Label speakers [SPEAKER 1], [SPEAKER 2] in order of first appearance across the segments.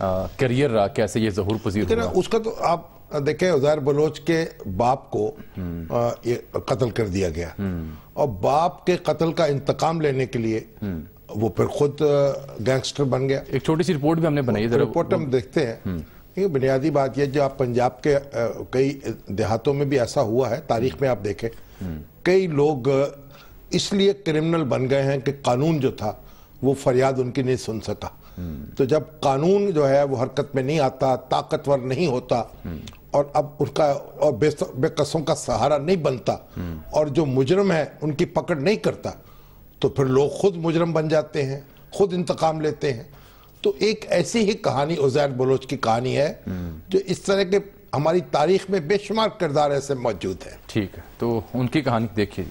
[SPEAKER 1] Career رہا, کیسے یہ ظہور پذیر ہوا؟
[SPEAKER 2] اس کا تو آپ دیکھیں, عزیر بلوچ کے باپ کو یہ قتل کر دیا گیا, اور باپ کے قتل کا انتقام لینے کے لیے وہ پھر خود گینگسٹر بن گیا.
[SPEAKER 1] ایک چھوٹی سی رپورٹ بھی ہم نے بنائی ہے,
[SPEAKER 2] رپورٹ ہم دیکھتے ہیں. یہ بنیادی بات یہ جو آپ پنجاب کے کئی دیہاتوں میں بھی ایسا ہوا ہے, تاریخ میں آپ دیکھیں کئی لوگ اس لیے کرمنل بن گئے ہیں کہ قانون جو تھا وہ فریاد ان کی نہیں سن سکا. تو جب قانون جو ہے وہ حرکت میں نہیں آتا, طاقتور نہیں ہوتا, اور اب ان کا اور بے قصوں کا سہارا نہیں بنتا, اور جو مجرم ہے ان کی پکڑ نہیں کرتا, تو پھر لوگ خود مجرم بن جاتے ہیں, خود انتقام لیتے ہیں. تو ایک ایسی ہی کہانی عزیر بلوچ کی کہانی ہے, جو اس طرح کے ہماری تاریخ میں بے شمار کردار ایسے موجود ہیں.
[SPEAKER 1] ٹھیک ہے, تو ان کی کہانی دیکھیے.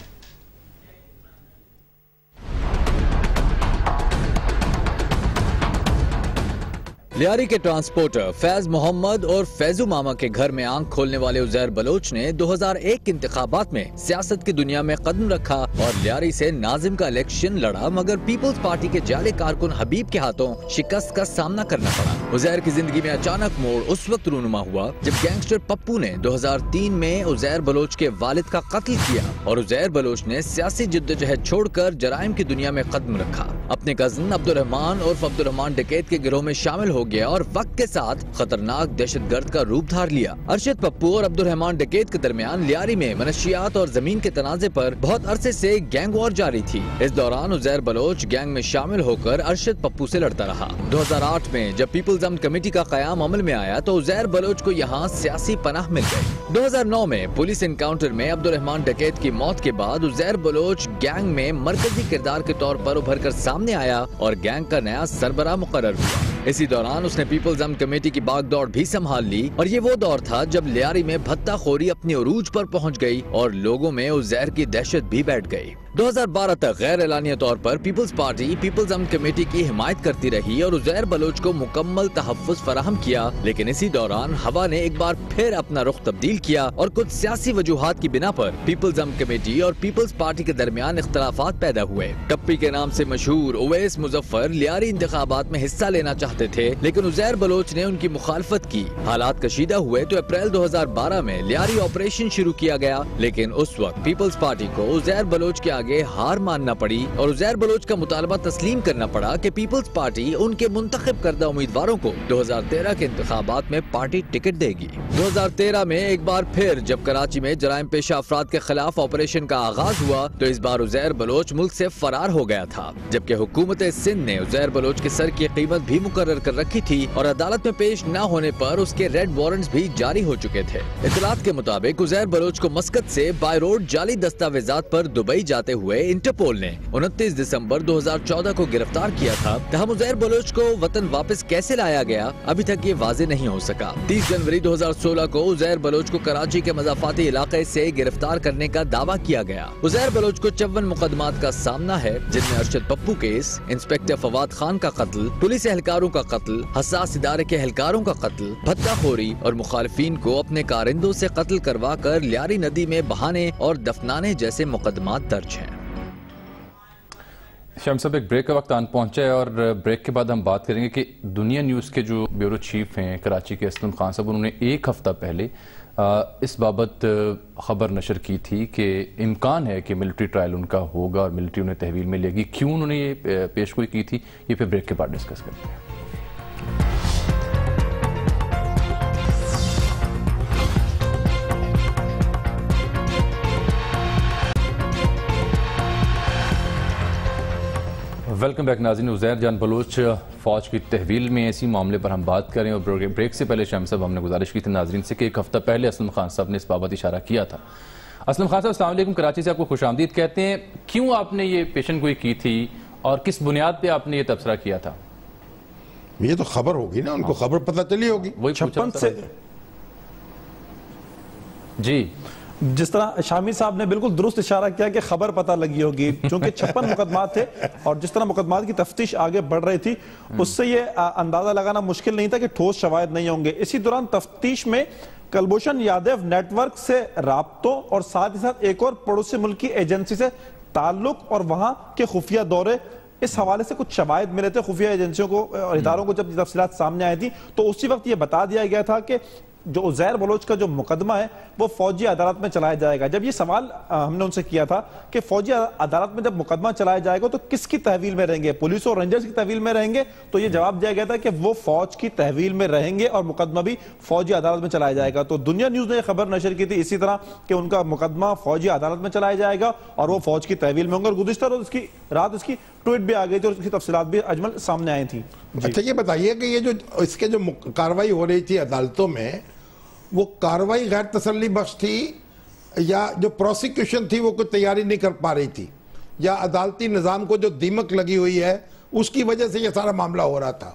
[SPEAKER 3] لیاری کے ٹرانسپورٹر فیض محمد اور فیضو ماما کے گھر میں آنکھ کھولنے والے عزیر بلوچ نے 2001 کے انتخابات میں سیاست کی دنیا میں قدم رکھا اور لیاری سے ناظم کا الیکشن لڑا, مگر پیپلز پارٹی کے جعلی کارکن حبیب کے ہاتھوں شکست کا سامنا کرنا پڑا. عزیر کی زندگی میں اچانک موڑ اس وقت رونما ہوا جب گینگسٹر پپو نے 2003 میں عزیر بلوچ کے والد کا قتل کیا, اور عزیر بلوچ نے سیاسی جدوجہد چھوڑ کر جرائم کی دنیا میں قدم رکھا. اپنے کزن عبدالرحمان اور عبدالرحمان ڈکیت کے گروہ میں شامل ہو گیا اور وقت کے ساتھ خطرناک دہشت گرد کا روپ دھار لیا. ارشد پپو اور عبدالرحمان ڈکیت کے درمیان لیاری میں منشیات اور زمین کے تنازع پر بہت عرصے سے گینگ وار جاری تھی. اس دوران عزیر بلوچ گینگ میں شامل ہو کر ارشد پپو سے لڑتا رہا. 2008 میں جب پیپلز امن کمیٹی کا قیام عمل میں آیا تو عزیر بلوچ کو یہاں سیاسی پناہ مل گئی. 2009 میں پولیس انکاؤنٹر میں عبدالرحمان ڈکیت کی موت کے بعد عزیر بلوچ گینگ میں مرکزی کردار کے طور پر ابھر کر سامنے آیا اور گینگ کا نیا سربراہ مقرر ہوا. اسی دوران اس نے پیپلز امن کمیٹی کی باغ دوڑ بھی سنبھال لی, اور یہ وہ دور تھا جب لیاری میں بھتہ خوری اپنی عروج پر پہنچ گئی اور لوگوں میں عزیر کی دہشت بھی بیٹھ گئی. 2012 تک غیر اعلانیہ طور پر پیپلز پارٹی پیپلز امن کمیٹی کی حمایت کرتی رہی اور عزیر بلوچ کو مکمل تحفظ فراہم کیا, لیکن اسی دوران ہوا نے ایک بار پھر اپنا رخ تبدیل کیا اور کچھ سیاسی وجوہات کی بنا پر پیپلز امن کمیٹی اور پیپلز پارٹی کے درمیان اختلافات پیدا ہوئے. ٹپی کے نام سے مشہور اویس مظفر لیاری انتخابات میں حصہ لینا چاہتے تھے, لیکن عزیر بلوچ نے ان کی مخالفت کی. حالات کشیدہ ہوئے تو اپریل 2012 میں لیاری آپریشن شروع کیا گیا, لیکن اس وقت پیپلز پارٹی کو عزیر بلوچ کے آگے ہار ماننا پڑی اور عزیر بلوچ کا مطالبہ تسلیم کرنا پڑا کہ پیپلز پارٹی ان کے منتخب کردہ امیدواروں کو 2013 کے انتخابات میں پارٹی ٹکٹ دے گی. 2013 میں ایک بار پھر جب کراچی میں جرائم پیشہ افراد کے خلاف آپریشن کا آغاز ہوا تو اس بار عزیر بلوچ ملک سے فرار ہو گیا تھا, جبکہ حکومت سندھ نے عزیر بلوچ کے سر کی قیمت بھی مقرر کر رکھی تھی اور عدالت میں پیش نہ ہونے پر اس کے ریڈ وارنٹس بھی جاری ہو چکے تھے. اطلاعات کے مطابق عزیر بلوچ کو مسقط سے بائی روڈ جعلی دستاویزات پر دبئی جاتے ہوئے انٹرپول نے 29 دسمبر 2014 کو گرفتار کیا تھا. تاہم عزیر بلوچ کو وطن واپس کیسے لایا گیا ابھی تک یہ واضح نہیں ہو سکا. 30 جنوری 2016 کو عزیر بلوچ کو کراچی کے مضافاتی علاقے سے گرفتار کرنے کا دعویٰ کیا گیا. عزیر بلوچ کو 54 مقدمات کا سامنا ہے, جن میں ارشد پپو کیس, انسپیکٹر فواد خان کا قتل, پولیس اہلکاروں کا قتل, حساس ادارے کے اہلکاروں کا قتل, بھتہ خوری اور مخالفین کو اپنے کارندوں سے قتل کروا کر لیاری ندی میں بہانے اور دفنانے جیسے مقدمات درج ہیں.
[SPEAKER 1] شام صاحب, ایک بریک کا وقت آن پہنچا ہے اور بریک کے بعد ہم بات کریں گے کہ دنیا نیوز کے جو بیورو چیف ہیں کراچی کے اسلم خان صاحب, انہوں نے ایک ہفتہ پہلے اس بابت خبر نشر کی تھی کہ امکان ہے کہ ملٹری ٹرائل ان کا ہوگا اور ملٹری انہیں تحویل میں لے گی. کیوں انہوں نے یہ پیشگوئی کی تھی, یہ پھر بریک کے بعد ڈسکس کرتے ہیں. ویلکم بیک ناظرین. عزیر جان بلوچ فوج کی تحویل میں اسی معاملے پر ہم بات کریں, اور بریک سے پہلے شام صاحب ہم نے گزارش کی تھی ناظرین سے کہ ایک ہفتہ پہلے اسلم خان صاحب نے اس بابت اشارہ کیا تھا. اسلم خان صاحب السلام علیکم, کراچی سے آپ کو خوش آمدید کہتے ہیں. کیوں آپ نے یہ پیشن گوئی کی تھی اور کس بنیاد پہ آپ نے یہ تبصرہ کیا تھا؟
[SPEAKER 2] یہ تو خبر ہوگی نا, ان کو خبر پتہ چلی ہوگی.
[SPEAKER 1] وہی
[SPEAKER 4] 56 سے
[SPEAKER 1] جی,
[SPEAKER 4] جس طرح شامی صاحب نے بالکل درست اشارہ کیا کہ خبر پتہ لگی ہوگی, چونکہ 56 مقدمات تھے اور جس طرح مقدمات کی تفتیش آگے بڑھ رہی تھی اس سے یہ اندازہ لگانا مشکل نہیں تھا کہ ٹھوس شواہد نہیں ہوں گے. اسی دوران تفتیش میں کلبھوشن یادو نیٹ ورک سے رابطوں اور ساتھ ہی ساتھ ایک اور پڑوسی ملک کی ایجنسی سے تعلق اور وہاں کے خفیہ دورے اس حوالے سے کچھ شواہد ملے تھے خفیہ ایجنسیوں کو اور اداروں کو، جب تفصیلات سامنے آئی تھی تو اسی وقت یہ بتا دیا گیا تھا کہ جو عزیر بلوچ کا جو مقدمہ ہے وہ فوجی عدالت میں چلایا جائے گا. جب یہ سوال ہم نے ان سے کیا تھا کہ فوجی عدالت میں جب مقدمہ چلایا جائے گا تو کس کی تحویل میں رہیں گے، پولیس اور رینجرز کی تحویل میں رہیں گے، تو یہ جواب دیا گیا تھا کہ وہ فوج کی تحویل میں رہیں گے اور مقدمہ بھی فوجی عدالت میں چلایا جائے گا. تو دنیا نیوز نے یہ خبر نشر کی تھی اسی طرح کہ ان کا مقدمہ فوجی عدالت میں چلایا جائے گا اور وہ فوج کی تحویل میں ہوں گے، اور گزشتہ روز رات اس کی ٹویٹ بھی آ گئی تھی اور اس کی تفصیلات بھی اجمل سامنے آئی تھیں.
[SPEAKER 2] اچھا یہ بتائیے کہ یہ جو اس کے جو کارروائی ہو رہی تھی عدالتوں میں، وہ کارروائی غیر تسلی بخش تھی یا جو پروسیکیوشن تھی وہ کوئی تیاری نہیں کر پا رہی تھی، یا عدالتی نظام کو جو دیمک لگی ہوئی ہے اس کی وجہ سے یہ سارا معاملہ ہو رہا تھا؟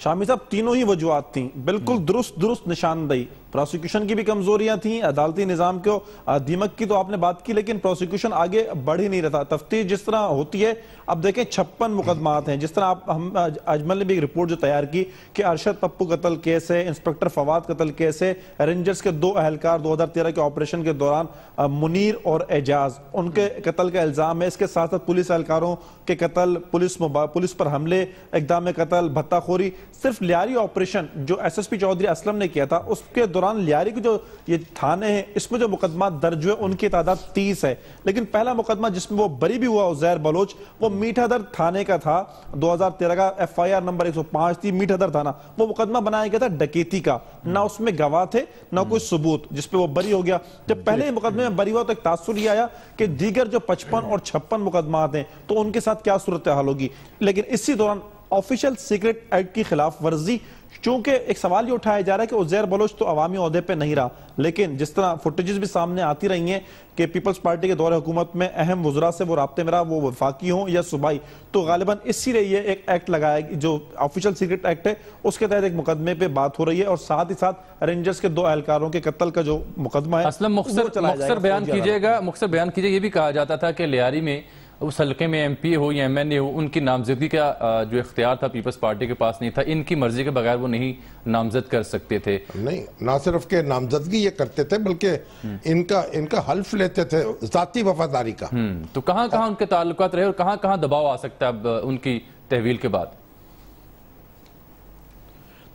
[SPEAKER 4] شامی صاحب تینوں ہی وجوہات تھیں، بالکل درست نشاندہی. پروسیکیوشن کی بھی کمزوریاں تھیں، عدالتی نظام کو دیمک کی تو آپ نے بات کی، لیکن پروسیکیوشن آگے بڑھ ہی نہیں رہا. تفتیش جس طرح ہوتی ہے، اب دیکھیں 56 مقدمات ہیں، جس طرح ہم اجمل نے بھی ایک رپورٹ جو تیار کی کہ ارشد پپو قتل کیس ہے، انسپیکٹر فواد قتل کیس ہے، رینجرز کے 2 اہلکار 2013 کے آپریشن کے دوران منیر اور اعجاز، ان کے قتل کا الزام ہے. اس کے ساتھ ساتھ پولیس اہلکاروں کے قتل، پولیس پر حملے، اقدام قتل، بھتہ خوری. صرف لیاری آپریشن جو S S P Chaudhry Aslam نے کیا تھا اس کے دوران لیاری کے جو یہ تھانے ہیں اس میں جو مقدمات درج ہوئے ان کی تعداد 30 ہے. لیکن پہلا مقدمہ جس میں وہ بری بھی ہوا عزیر بلوچ، وہ میٹھا در تھانے کا تھا، 2013 کا FIR نمبر 105 تھی، میٹھا در تھانہ. وہ مقدمہ بنایا گیا تھا ڈکیتی کا، نہ اس میں گواہ تھے نہ کوئی ثبوت، جس پہ وہ بری ہو گیا. جب پہلے مقدمے میں بری ہوا تو ایک تاثر یہ آیا کہ دیگر جو 55 اور 56 مقدمات ہیں تو ان کے ساتھ کیا صورتحال ہوگی. لیکن اسی دوران آفیشل سیکرٹ ایکٹ کی خلاف ورزی، چونکہ ایک سوال یہ اٹھایا جا رہا ہے کہ عزیر بلوچ تو عوامی عہدے پہ نہیں رہا، لیکن جس طرح فوٹیجز بھی سامنے آتی رہی ہیں کہ پیپلز پارٹی کے دور حکومت میں اہم وزراء سے وہ رابطے میں رہا، وہ وفاقی ہوں یا صوبائی، تو غالباً اسی لیے یہ ایک ایکٹ لگایا جو آفیشل سیکرٹ ایکٹ ہے اس کے تحت ایک مقدمے پہ بات ہو رہی ہے، اور ساتھ ہی ساتھ رینجرز کے 2 اہلکاروں کے قتل کا جو مقدمہ ہے
[SPEAKER 1] اسلم مختصر بیان کیجئے. یہ بھی کہا جاتا تھا کہ لیاری میں اس حلقے میں MP ہو یا MNA ہو، ان کی نامزدگی کا جو اختیار تھا پیپلز پارٹی کے پاس نہیں تھا، ان کی مرضی کے بغیر وہ نہیں نامزد کر سکتے تھے.
[SPEAKER 2] نہیں، نہ صرف کہ نامزدگی یہ کرتے تھے بلکہ ان کا حلف لیتے تھے ذاتی وفاداری کا.
[SPEAKER 1] تو کہاں ان کے تعلقات رہے اور کہاں دباؤ آ سکتا ہے اب ان کی تحویل کے بعد؟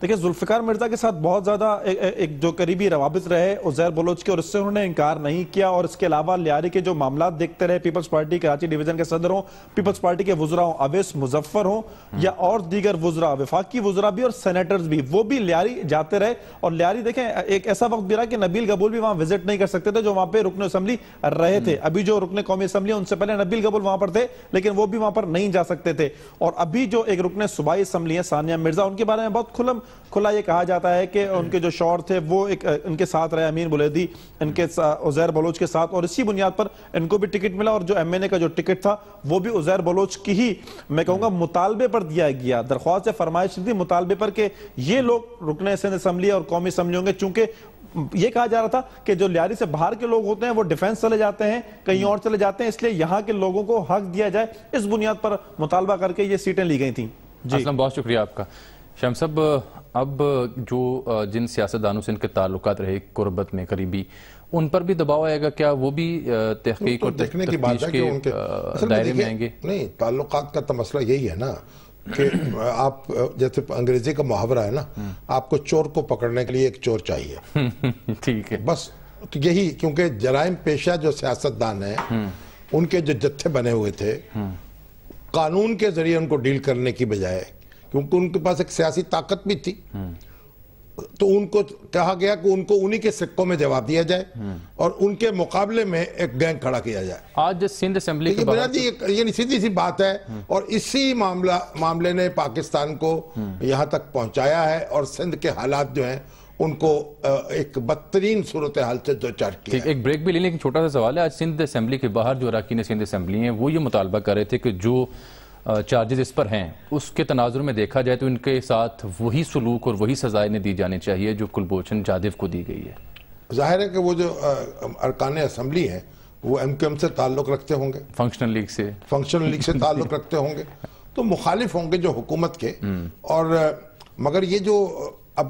[SPEAKER 4] دیکھیں ذوالفقار مرزا کے ساتھ بہت زیادہ ایک جو قریبی روابط رہے عزیر بلوچ کے، اور اس سے انہوں نے انکار نہیں کیا. اور اس کے علاوہ لیاری کے جو معاملات دیکھتے رہے، پیپلز پارٹی کراچی ڈویژن کے صدر ہوں، پیپلز پارٹی کے وزراء ہوں، اویس مظفر ہوں یا اور دیگر وزراء، وفاقی وزراء بھی اور سینیٹرز بھی، وہ بھی لیاری جاتے رہے. اور لیاری دیکھیں ایک ایسا وقت بھی رہا کہ نبیل قبول بھی وہاں وزٹ نہیں کر سکتے تھے جو وہاں پہ رکن اسمبلی رہے تھے. ابھی جو رکن قومی اسمبلی ان سے پہلے نبیل قبول وہاں پر تھے لیکن وہ بھی وہاں پر نہیں جا سکتے تھے. اور ابھی جو ایک رکن صوبائی اسمبلی ہیں ثانیہ مرزا، ان کے بارے میں بہت کھلا یہ کہا جاتا ہے کہ ان کے جو شوہر تھے وہ ان کے ساتھ رہے، امین بلیدی ان کے عزیر بلوچ کے ساتھ، اور اسی بنیاد پر ان کو بھی ٹکٹ ملا. اور جو MNA کا جو ٹکٹ تھا وہ بھی عزیر بلوچ کی ہی میں کہوں گا مطالبے پر دیا گیا، درخواست سے فرمائش تھی مطالبے پر کہ یہ لوگ رکن سندھ اسمبلی اور قومی اسمبلی ہوں گے. چونکہ یہ کہا جا رہا تھا کہ جو لیاری سے باہر کے لوگ ہوتے ہیں وہ ڈیفنس چلے جاتے ہیں، کہیں اور چلے جاتے ہیں، اس لیے یہاں کے لوگوں کو حق دیا جائے، اس بنیاد پر مطالبہ کر کے یہ سیٹیں لی گئی تھیں.
[SPEAKER 1] اسلم بہت شکریہ آپ کا. شام صاحب، اب جو جن سیاستدانوں سے ان کے تعلقات رہے قربت میں قریبی، ان پر بھی دباؤ آئے گا کیا؟ وہ بھی تحقیق اور تفتیش کے دائرے میں آئیں گے؟
[SPEAKER 2] نہیں، تعلقات کا تو مسئلہ یہی ہے نا کہ آپ جیسے انگریزی کا محاورہ ہے نا، آپ کو چور کو پکڑنے کے لیے ایک چور چاہیے.
[SPEAKER 1] ٹھیک ہے،
[SPEAKER 2] بس یہی، کیونکہ جرائم پیشہ جو سیاستدان ہیں ان کے جو جتھے بنے ہوئے تھے، قانون کے ذریعے ان کو ڈیل کرنے کی بجائے، کیونکہ ان کے پاس ایک سیاسی طاقت بھی تھی، تو ان کو کہا گیا کہ ان کو انہی کے سکوں میں جواب دیا جائے اور ان کے مقابلے میں ایک گینگ کھڑا کیا جائے.
[SPEAKER 1] آج سندھ اسمبلی کے بعد
[SPEAKER 2] یہ سیدھی سی بات ہے، اور اسی معاملے نے پاکستان کو یہاں تک پہنچایا ہے، اور سندھ کے حالات جو ہیں ان کو ایک بدترین صورتحال سے دوچار کیا.
[SPEAKER 1] ایک بریک بھی لے لیں، ایک چھوٹا سا سوال ہے. آج سندھ اسمبلی کے باہر جو اراکین سندھ اسمبلی ہیں وہ یہ مطالبہ کر رہے تھے کہ جو چارجز اس پر ہیں اس کے تناظر میں دیکھا جائے تو ان کے ساتھ وہی سلوک اور وہی سزائیں دی جانی چاہیے جو کلبھوشن جادو کو دی گئی ہے.
[SPEAKER 2] ظاہر ہے کہ وہ جو ارکان اسمبلی ہیں وہ MQM سے تعلق رکھتے ہوں گے،
[SPEAKER 1] فنکشنل لیگ سے
[SPEAKER 2] تعلق رکھتے ہوں گے، تو مخالف ہوں گے جو حکومت کے. اور مگر یہ جو اب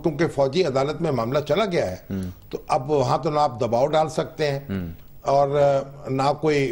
[SPEAKER 2] کیونکہ فوجی عدالت میں معاملہ چلا گیا ہے تو اب وہاں تو نہ آپ دباؤ ڈال سکتے ہیں اور نہ کوئی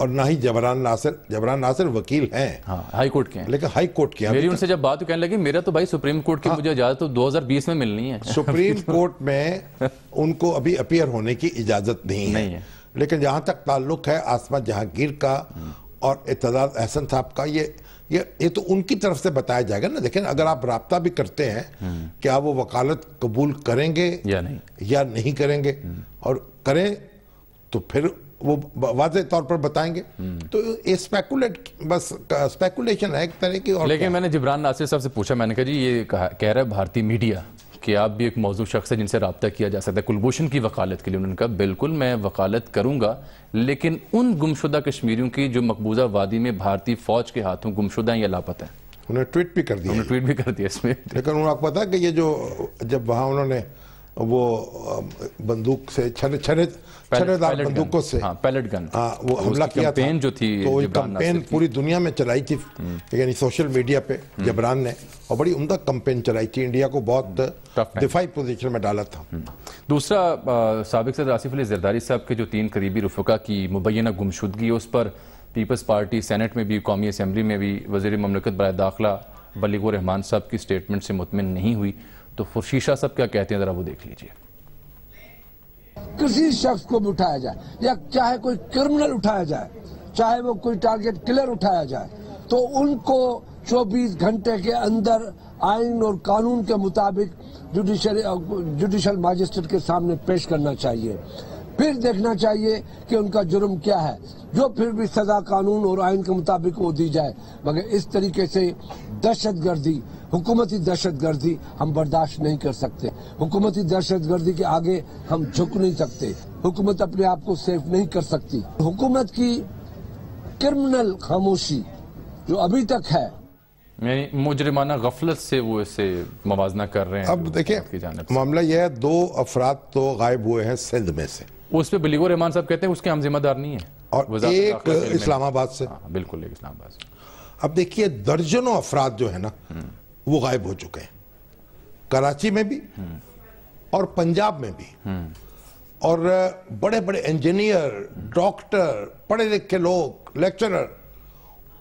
[SPEAKER 2] اور نہ ہی جبران ناصر وکیل ہیں,
[SPEAKER 1] ہاں ہائی کورٹ کے ہیں,
[SPEAKER 2] لیکن ہائی کورٹ کے ہیں.
[SPEAKER 1] میری ان سے جب بات کہنے لگی میرا تو بھائی سپریم کورٹ کی مجھے اجازت تو 2020 میں ملنی ہے.
[SPEAKER 2] سپریم کورٹ میں ان کو ابھی اپیئر ہونے کی اجازت نہیں ہے, لیکن جہاں تک تعلق ہے آسمہ جہانگیر کا اور اعتزاز احسن صاحب کا, یہ تو ان کی طرف سے بتایا جائے گا نا. دیکھیں اگر آپ رابطہ بھی کرتے ہیں, کیا وہ وکالت قبول کریں گے یا نہیں کریں گے, اور کریں تو پھر وہ واضح طور پر بتائیں گے. تو یہ اسپیکولیشن ہے ایک طرح کی.
[SPEAKER 1] لیکن میں نے جبران ناصر صاحب سے پوچھا, میں نے کہا جی یہ کہہ رہا ہے بھارتی میڈیا کہ آپ بھی ایک موضوع شخص ہے جن سے رابطہ کیا جا سکتا ہے کلبھوشن کی وکالت کے لیے. انہوں نے کہا بالکل میں وکالت کروں گا, لیکن ان گمشدہ کشمیریوں کی جو مقبوضہ وادی میں بھارتی فوج کے ہاتھوں گمشدہ ہیں یا لاپتہ ہیں.
[SPEAKER 2] انہوں نے ٹویٹ بھی کر دیا اس میں. لیکن انہوں نے پتا کہ یہ جو جب وہاں انہوں نے وہ بندوق سے چھرے دار بندوقوں سے
[SPEAKER 1] پیلٹ گن
[SPEAKER 2] وہ حملہ کیا تھا,
[SPEAKER 1] جو تھی
[SPEAKER 2] تو وہ کمپین پوری دنیا میں چلائی تھی, یعنی سوشل میڈیا پہ جبران نے, اور بڑی عمدہ کمپین چلائی تھی, انڈیا کو بہت دفاعی پوزیشن میں ڈالا تھا.
[SPEAKER 1] دوسرا سابق صدر آصف علی زرداری صاحب کے جو 3 قریبی رفقا کی مبینہ گمشدگی, اس پر پیپلز پارٹی سینٹ میں بھی, قومی اسمبلی میں بھی وزیر مملکت برائے داخلہ بلیغ الرحمان صاحب کی سٹیٹمنٹ سے مطمئن نہیں ہوئی. تو خورشید شاہ صاحب کیا کہتے ہیں, ذرا وہ دیکھ لیجئے.
[SPEAKER 5] کسی شخص کو بھی اٹھایا جائے, یا چاہے کوئی کرمنل اٹھایا جائے, چاہے وہ کوئی ٹارگٹ کلر اٹھایا جائے, تو ان کو 24 گھنٹے کے اندر آئین اور قانون کے مطابق جوڈیشل ماجسٹریٹ کے سامنے پیش کرنا چاہیے. پھر دیکھنا چاہیے کہ ان کا جرم کیا ہے, جو پھر بھی سزا قانون اور آئین کے مطابق وہ دی جائے. مگر اس طریقے سے دہشت گردی, حکومتی دہشت گردی ہم برداشت نہیں کر سکتے. حکومتی دہشت گردی کے آگے ہم جھک نہیں سکتے. حکومت اپنے آپ کو سیف نہیں کر سکتی. حکومت کی کرمنل خاموشی جو ابھی تک ہے,
[SPEAKER 1] یعنی مجرمانہ غفلت سے وہ اسے موازنہ کر رہے ہیں.
[SPEAKER 2] اب دیکھیں معاملہ یہ ہے, 2 افراد تو غائب ہوئے ہیں سندھ میں سے,
[SPEAKER 1] اس پہ بلیغ الرحمان صاحب کہتے ہیں اس کے ہم ذمہ دار نہیں ہیں,
[SPEAKER 2] اور ایک اسلام آباد سے.
[SPEAKER 1] بالکل ایک اسلام آباد سے.
[SPEAKER 2] اب دیکھیے درجنوں افراد جو ہے نا وہ غائب ہو چکے ہیں, کراچی میں بھی اور پنجاب میں بھی, اور بڑے بڑے انجینئر, ڈاکٹر, پڑھے لکھے لوگ, لیکچرر,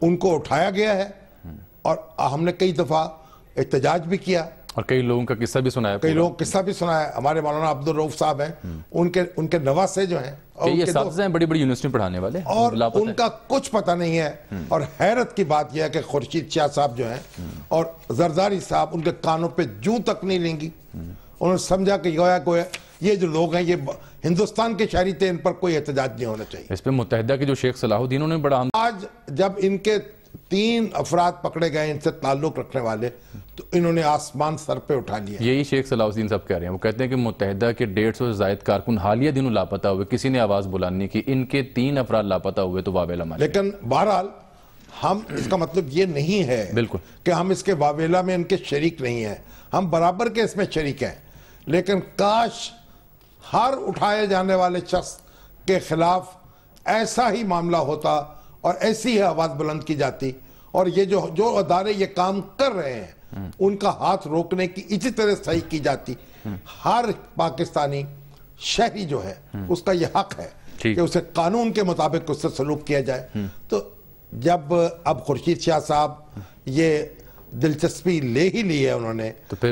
[SPEAKER 2] ان کو اٹھایا گیا ہے, اور ہم نے کئی دفعہ احتجاج بھی کیا,
[SPEAKER 1] اور کئی لوگوں کا قصہ بھی
[SPEAKER 2] سنایا. ہمارے مولانا عبد الرؤف صاحب ہیں, ان کے نواسے جو ہیں,
[SPEAKER 1] اور یہ اساتذہ ہیں بڑی بڑی یونیورسٹی پڑھانے والے,
[SPEAKER 2] اور ان کا کچھ پتہ نہیں ہے. اور حیرت کی بات یہ ہے کہ خورشید شاہ صاحب جو ہیں اور زرداری صاحب, ان کے کانوں پہ جوں تک نہیں لیں گی. انہوں نے سمجھا کہ گویا یہ جو لوگ ہیں یہ ہندوستان کے شہری تھے, ان پر کوئی احتجاج نہیں ہونا چاہیے.
[SPEAKER 1] اس پہ متحدہ کے جو شیخ صلاح الدین, انہوں نے بڑا
[SPEAKER 2] آج جب ان کے 3 افراد پکڑے گئے ان سے تعلق رکھنے والے, تو انہوں نے آسمان سر پہ اٹھا لیا.
[SPEAKER 1] یہی شیخ صلاح الدین صاحب کہہ رہے ہیں. وہ کہتے ہیں کہ متحدہ کے 150 سے زائد کارکن حالیہ دنوں لاپتہ ہوئے, کسی نے آواز بلانی کی, ان کے 3 افراد لاپتہ ہوئے تو واویلا ماجرا.
[SPEAKER 2] لیکن بہرحال ہم, اس کا مطلب یہ نہیں ہے
[SPEAKER 1] بالکل
[SPEAKER 2] کہ ہم اس کے واویلا میں ان کے شریک نہیں ہیں, ہم برابر کے اس میں شریک ہیں. لیکن کاش ہر اٹھائے جانے والے شخص کے خلاف ایسا ہی معاملہ ہوتا اور ایسی ہی آواز بلند کی جاتی, اور یہ جو ادارے یہ کام کر رہے ہیں ان کا ہاتھ روکنے کی اسی طرح صحیح کی جاتی. ہر پاکستانی شہری جو ہے اس کا یہ حق ہے کہ اسے قانون کے مطابق اس سے سلوک کیا جائے. تو جب اب خورشید شاہ صاحب یہ دلچسپی لے ہی لی ہے, انہوں نے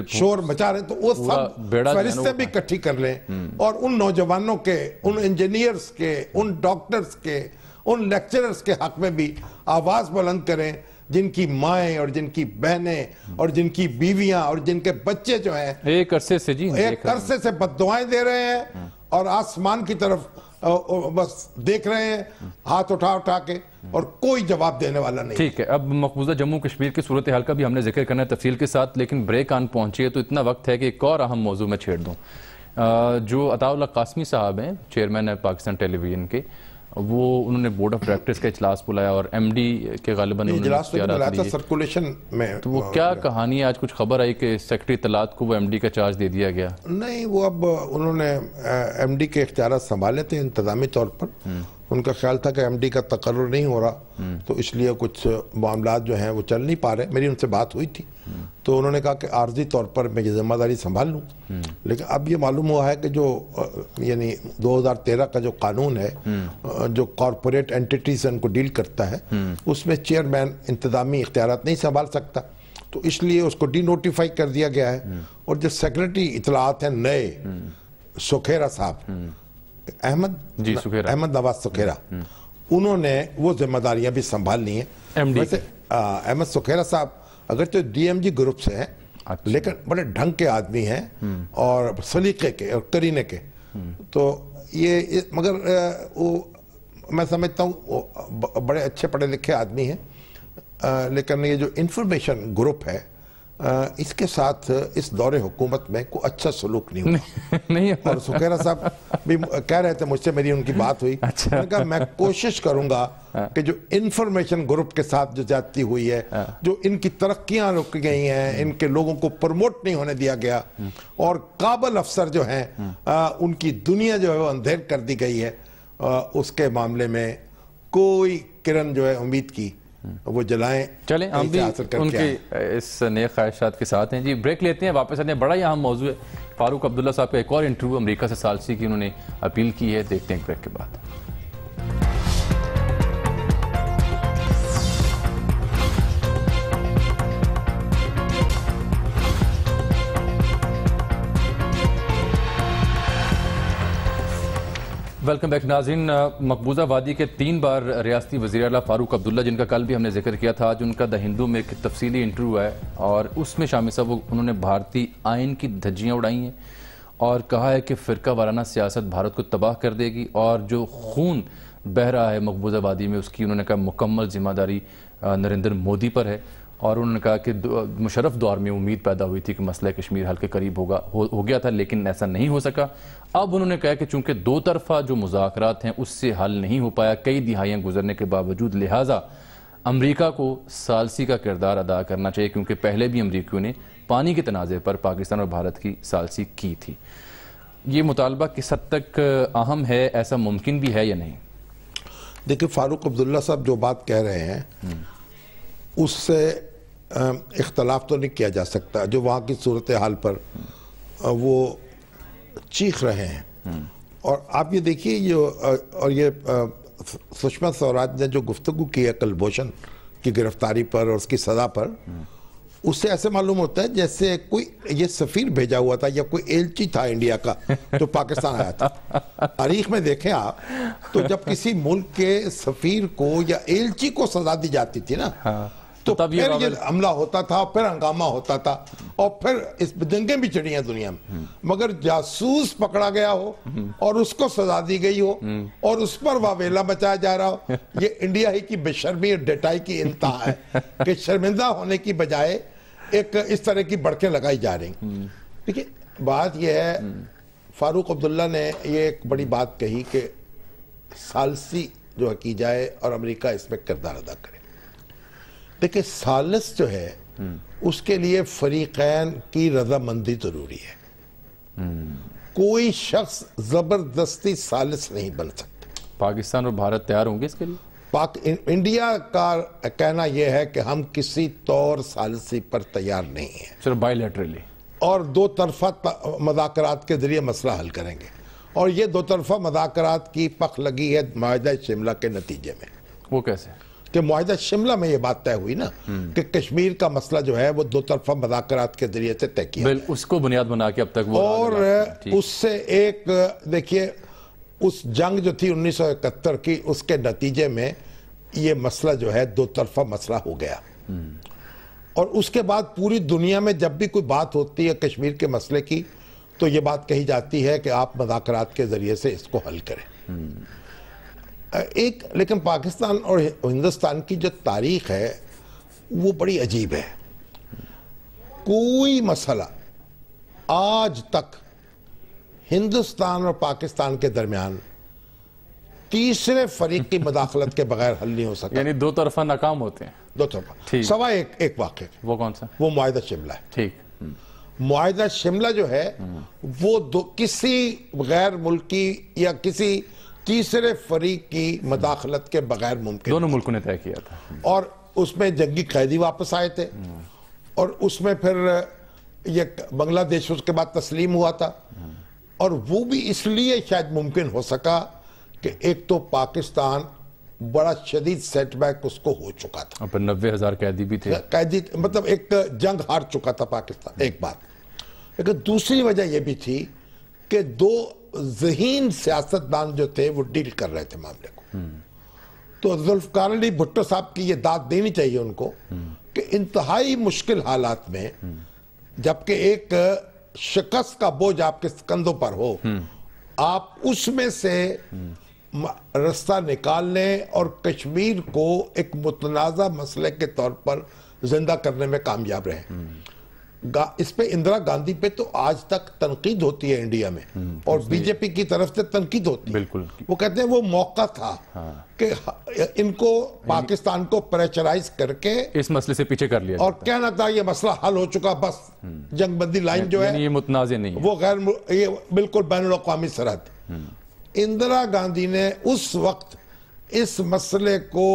[SPEAKER 2] شور مچا رہے, تو وہ سب فہرستیں بھی اکٹھی کر لیں, اور ان نوجوانوں کے, ان انجینئرز کے, ان ڈاکٹرز کے, ان لیکچررز کے حق میں بھی آواز بلند کریں, جن کی مائیں اور جن کی بہنیں اور جن کی بیویاں اور جن کے بچے جو ہیں
[SPEAKER 1] ایک عرصے
[SPEAKER 2] سے بد دعائیں دے رہے ہیں, اور آسمان کی طرف بس دیکھ رہے ہیں ہاتھ اٹھا کے, اور کوئی جواب دینے والا نہیں.
[SPEAKER 1] ٹھیک ہے, اب مقبوضہ جموں کشمیر کی صورتحال کا بھی ہم نے ذکر کرنا ہے تفصیل کے ساتھ, لیکن بریک آن پہنچی ہے تو اتنا وقت ہے کہ ایک اور اہم موضوع میں چھیڑ دوں. جو عطا اللہ قاسمی صاحب ہیں, چیئرمین ہے پاکستان ٹیلی ویژن کے, انہوں نے بورڈ آف ڈائریکٹرز کا اجلاس بلایا, اور ایم ڈی کے غالباً
[SPEAKER 2] سرکولیشن میں.
[SPEAKER 1] تو وہ کیا کہانی ہے, آج کچھ خبر آئی کہ سیکرٹری اطلاعات کو وہ ایم ڈی کا چارج دے دیا گیا؟
[SPEAKER 2] نہیں, وہ اب انہوں نے ایم ڈی کے اختیارات سنبھالے تھے انتظامی طور پر. ان کا خیال تھا کہ ایم ڈی کا تقرر نہیں ہو رہا, تو اس لیے کچھ معاملات جو ہیں وہ چل نہیں پا رہے. میری ان سے بات ہوئی تھی تو انہوں نے کہا کہ عارضی طور پر میں یہ ذمہ داری سنبھال لوں. لیکن اب یہ معلوم ہوا ہے کہ جو یعنی 2013 کا جو قانون ہے جو کارپوریٹ اینٹیٹیز ان کو ڈیل کرتا ہے اس میں چیئرمین انتظامی اختیارات نہیں سنبھال سکتا, تو اس لیے اس کو ڈی نوٹیفائی کر دیا گیا ہے. اور جو سیکریٹری اطلاعات ہیں نئے سکھیرا صاحب, احمد نواز سکھیرا, انہوں نے وہ ذمہ داریاں بھی سنبھال لی ہیں. ویسے احمد سکھیرا صاحب اگرچہ ڈی ایم جی گروپ سے ہیں لیکن بڑے ڈھنگ کے آدمی ہیں اور سلیقے کے اور کرینے کے, تو یہ مگر وہ میں سمجھتا ہوں بڑے اچھے پڑھے لکھے آدمی ہیں, لیکن یہ جو انفارمیشن گروپ ہے اس کے ساتھ اس دور حکومت میں کوئی اچھا سلوک نہیں ہوا. اور سکھیرا صاحب بھی کہہ رہے تھے مجھ سے, میری ان کی بات ہوئی, میں نے کہا میں کوشش کروں گا کہ جو انفارمیشن گروپ کے ساتھ جو زیادتی ہوئی ہے, جو ان کی ترقیاں رک گئی ہیں, ان کے لوگوں کو پروموٹ نہیں ہونے دیا گیا اور قابل افسر جو ہیں ان کی دنیا جو ہے وہ اندھیر کر دی گئی ہے, اس کے معاملے میں کوئی کرن جو ہے امید کی وہ جلائیں.
[SPEAKER 1] چلیں ہم بھی ان کی اس نیک خواہشات کے ساتھ ہیں. جی بریک لیتے ہیں, واپس آتے ہیں. بڑا یہاں موضوع ہے فاروق عبداللہ صاحب کا ایک اور انٹرویو امریکہ سے ثالثی کی انہوں نے اپیل کی ہے, دیکھتے ہیں بریک کے بعد. ویلکم بیک ناظرین. مقبوضہ وادی کے 3 بار ریاستی وزیر اعلیٰ فاروق عبداللہ, جن کا کل بھی ہم نے ذکر کیا تھا, جن کا دا ہندو میں ایک تفصیلی انٹرویو ہے اور اس میں شامی صاحب انہوں نے بھارتی آئین کی دھجیاں اڑائی ہیں اور کہا ہے کہ فرقہ وارانہ سیاست بھارت کو تباہ کر دے گی اور جو خون بہہ رہا ہے مقبوضہ وادی میں اس کی انہوں نے کہا مکمل ذمہ داری نریندر مودی پر ہے. اور انہوں نے کہا کہ مشرف دور میں امید پیدا ہوئی تھی کہ مسئلہ کشمیر حل کے قریب ہو گیا تھا, لیکن ایسا نہیں ہو سکا. اب انہوں نے کہا کہ چونکہ 2 طرفہ جو مذاکرات ہیں اس سے حل نہیں ہو پایا کئی دہائیاں گزرنے کے باوجود, لہٰذا امریکہ کو ثالثی کا کردار ادا کرنا چاہیے, کیونکہ پہلے بھی امریکیوں نے پانی کے تنازع پر پاکستان اور بھارت کی ثالثی کی تھی. یہ مطالبہ کس حد تک اہم ہے, ایسا ممکن بھی ہے یا نہیں؟
[SPEAKER 2] دیکھیں فاروق عبداللہ صاحب جو بات کہہ رہے ہیں اس سے اختلاف تو نہیں کیا جا سکتا. جو وہاں کی صورتحال پر وہ چیخ رہے ہیں, اور آپ یہ دیکھیے اور یہ سشما سوراج نے جو گفتگو کی ہے کلبھوشن کی گرفتاری پر اور اس کی سزا پر, اس سے ایسے معلوم ہوتا ہے جیسے کوئی یہ سفیر بھیجا ہوا تھا یا کوئی ایلچی تھا انڈیا کا جو پاکستان آیا تھا. تاریخ میں دیکھیں آپ تو جب کسی ملک کے سفیر کو یا ایلچی کو سزا دی جاتی تھی نا تو پھر یہ حملہ ہوتا تھا, پھر ہنگامہ ہوتا تھا, اور پھر اس جنگیں بھی چڑھی ہیں دنیا میں. مگر جاسوس پکڑا گیا ہو اور اس کو سزا دی گئی ہو اور اس پر واویلا بچایا جا رہا ہو, یہ انڈیا ہی کی بے شرمی اور ڈٹائی کی انتہا ہے کہ شرمندہ ہونے کی بجائے ایک اس طرح کی بڑکیں لگائی جا رہی. دیکھیں بات یہ ہے, فاروق عبداللہ نے یہ ایک بڑی بات کہی کہ ثالثی جو کی جائے اور امریکہ اس میں کردار ادا کرے. دیکھیں ثالث جو ہے اس کے لیے فریقین کی رضامندی ضروری ہے. کوئی شخص زبردستی ثالث نہیں بن سکتا.
[SPEAKER 1] پاکستان اور بھارت تیار ہوں گے اس کے لیے؟
[SPEAKER 2] انڈیا کا کہنا یہ ہے کہ ہم کسی طور ثالثی پر تیار نہیں ہیں,
[SPEAKER 1] صرف بائی لیٹرلی, اور
[SPEAKER 2] 2 طرفہ مذاکرات کے ذریعے مسئلہ حل کریں گے. اور یہ 2 طرفہ مذاکرات کی پخ لگی ہے معاہدہ شملہ کے نتیجے میں.
[SPEAKER 1] وہ کیسے
[SPEAKER 2] کہ معاہدہ شملہ میں یہ بات طے ہوئی نا کہ کشمیر کا مسئلہ جو ہے وہ 2 طرفہ مذاکرات کے ذریعے سے طے کیا,
[SPEAKER 1] اس کو بنیاد بنا کے اب تک وہ,
[SPEAKER 2] اور اس سے ایک دیکھیے اس جنگ جو تھی 1971 کی, اس کے نتیجے میں یہ مسئلہ جو ہے 2 طرفہ مسئلہ ہو گیا. اور اس کے بعد پوری دنیا میں جب بھی کوئی بات ہوتی ہے کشمیر کے مسئلے کی تو یہ بات کہی جاتی ہے کہ آپ مذاکرات کے ذریعے سے اس کو حل کریں. لیکن پاکستان اور ہندوستان کی جو تاریخ ہے وہ بڑی عجیب ہے. کوئی مسئلہ آج تک ہندوستان اور پاکستان کے درمیان تیسرے فریق کی مداخلت کے بغیر حل نہیں ہو سکتا.
[SPEAKER 1] یعنی 2 طرفہ ناکام ہوتے ہیں.
[SPEAKER 2] 2 طرفہ سوائے ایک واقعہ.
[SPEAKER 1] وہ کون سا؟
[SPEAKER 2] وہ معاہدہ شملہ ہے.
[SPEAKER 1] ٹھیک.
[SPEAKER 2] معاہدہ شملہ جو ہے وہ کسی غیر ملکی یا کسی تیسرے فریق کی مداخلت کے بغیر ممکن.
[SPEAKER 1] دونوں ملکوں نے طے کیا تھا.
[SPEAKER 2] اور اس میں جنگی قیدی واپس آئے تھے اور اس میں پھر یہ بنگلہ دیش اس کے بعد تسلیم ہوا تھا، اور وہ بھی اس لیے شاید ممکن ہو سکا کہ ایک تو پاکستان بڑا شدید سیٹ بیک اس کو ہو چکا تھا،
[SPEAKER 1] اور پھر 90,000 قیدی بھی تھے،
[SPEAKER 2] قیدی مطلب ایک جنگ ہار چکا تھا پاکستان، ایک بات. لیکن دوسری وجہ یہ بھی تھی کہ دو ذہین سیاستدان جو تھے وہ ڈیل کر رہے تھے معاملے کو. تو ذوالفقار علی بھٹو صاحب کی یہ داد دینی چاہیے ان کو کہ انتہائی مشکل حالات میں جبکہ ایک شکست کا بوجھ آپ کے کندھوں پر ہو، آپ اس میں سے رستہ نکالنے اور کشمیر کو ایک متنازع مسئلے کے طور پر زندہ کرنے میں کامیاب رہے. اس پہ اندرا گاندھی پہ تو آج تک تنقید ہوتی ہے انڈیا میں، اور بی جے پی کی طرف سے تنقید ہوتی ہے.
[SPEAKER 1] بالکل.
[SPEAKER 2] وہ کہتے ہیں وہ موقع تھا کہ ان کو پاکستان کو پریشرائز کر کے
[SPEAKER 1] اس مسئلے سے پیچھے کر لیا
[SPEAKER 2] اور کہنا تھا یہ مسئلہ حل ہو چکا، بس جنگ بندی لائن جو ہے
[SPEAKER 1] یہ متنازع نہیں ہے،
[SPEAKER 2] وہ یہ بالکل بین الاقوامی سرحد. اندرا گاندھی نے اس وقت اس مسئلے کو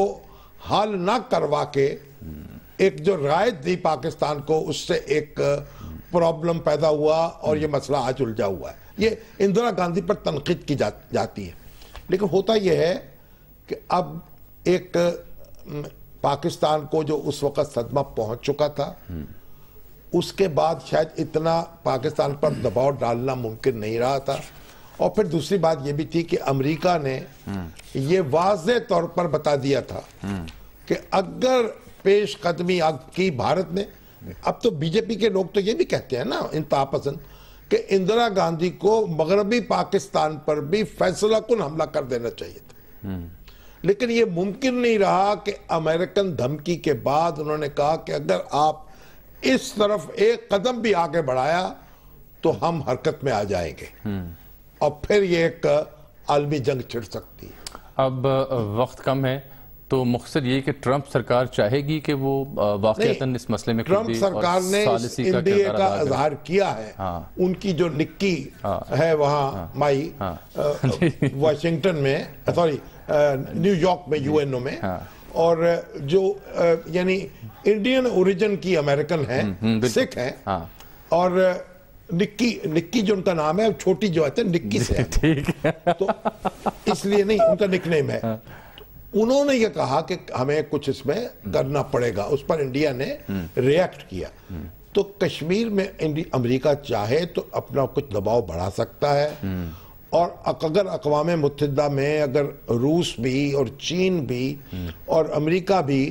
[SPEAKER 2] حل نہ کروا کے ایک جو رائے دی پاکستان کو، اس سے ایک پرابلم پیدا ہوا اور یہ مسئلہ آج الجھا ہوا ہے. یہ اندرا گاندھی پر تنقید کی جاتی ہے. لیکن ہوتا یہ ہے کہ اب ایک پاکستان کو جو اس وقت صدمہ پہنچ چکا تھا، اس کے بعد شاید اتنا پاکستان پر دباؤ ڈالنا ممکن نہیں رہا تھا. اور پھر دوسری بات یہ بھی تھی کہ امریکہ نے یہ واضح طور پر بتا دیا تھا کہ اگر پیش قدمی کی بھارت نے، اب تو بی جے پی کے لوگ تو یہ بھی کہتے ہیں نا انتہا پسند، کہ اندرا گاندھی کو مغربی پاکستان پر بھی فیصلہ کن حملہ کر دینا چاہیے تھا. لیکن یہ ممکن نہیں رہا کہ امریکن دھمکی کے بعد انہوں نے کہا کہ اگر آپ اس طرف ایک قدم بھی آگے بڑھایا تو ہم حرکت میں آ جائیں گے، اور پھر یہ ایک عالمی جنگ چھڑ سکتی ہے.
[SPEAKER 1] اب وقت کم ہے تو مقصد یہ کہ ٹرمپ سرکار چاہے گی کہ وہ واقعتاً اس مسئلے میں
[SPEAKER 2] ٹرمپ سرکار نے انڈیا کا اظہار کیا ہے. ان کی جو نکی ہے وہاں مائی واشنگٹن میں، سوری نیو یارک میں، یو این او میں، اور جو یعنی انڈین اوریجن کی امریکن ہیں، سکھ ہیں، اور نکی جو ان کا نام ہے، چھوٹی جو ہے نکی سے ہے، تو اس لیے نہیں ان کا نک نیم ہے. انہوں نے یہ کہا کہ ہمیں کچھ اس میں کرنا پڑے گا، اس پر انڈیا نے ریئیکٹ کیا. تو کشمیر میں امریکہ چاہے تو اپنا کچھ دباؤ بڑھا سکتا ہے، اور اگر اقوام متحدہ میں اگر روس بھی اور چین بھی اور امریکہ بھی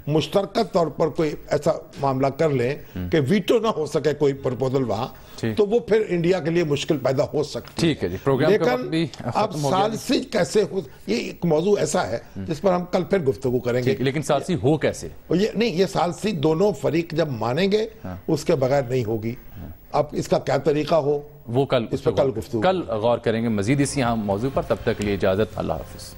[SPEAKER 2] مشترکہ طور پر کوئی ایسا معاملہ کر لیں کہ ویٹو نہ ہو سکے کوئی پرپوزل وہاں، تو وہ پھر انڈیا کے لیے مشکل پیدا ہو سکتی ہے. لیکن اب ثالثی کیسے ہو، یہ ایک موضوع ایسا ہے جس پر ہم کل پھر گفتگو کریں گے.
[SPEAKER 1] لیکن ثالثی ہو کیسے؟
[SPEAKER 2] نہیں، یہ ثالثی دونوں فریق جب مانیں گے اس کے بغیر نہیں ہوگی. اب اس کا کیا طریقہ ہو
[SPEAKER 1] وہ کل
[SPEAKER 2] گفتگو
[SPEAKER 1] غور کریں گے مزید اسی موضوع پر. تب تک کے لیے اجازت، اللہ حافظ.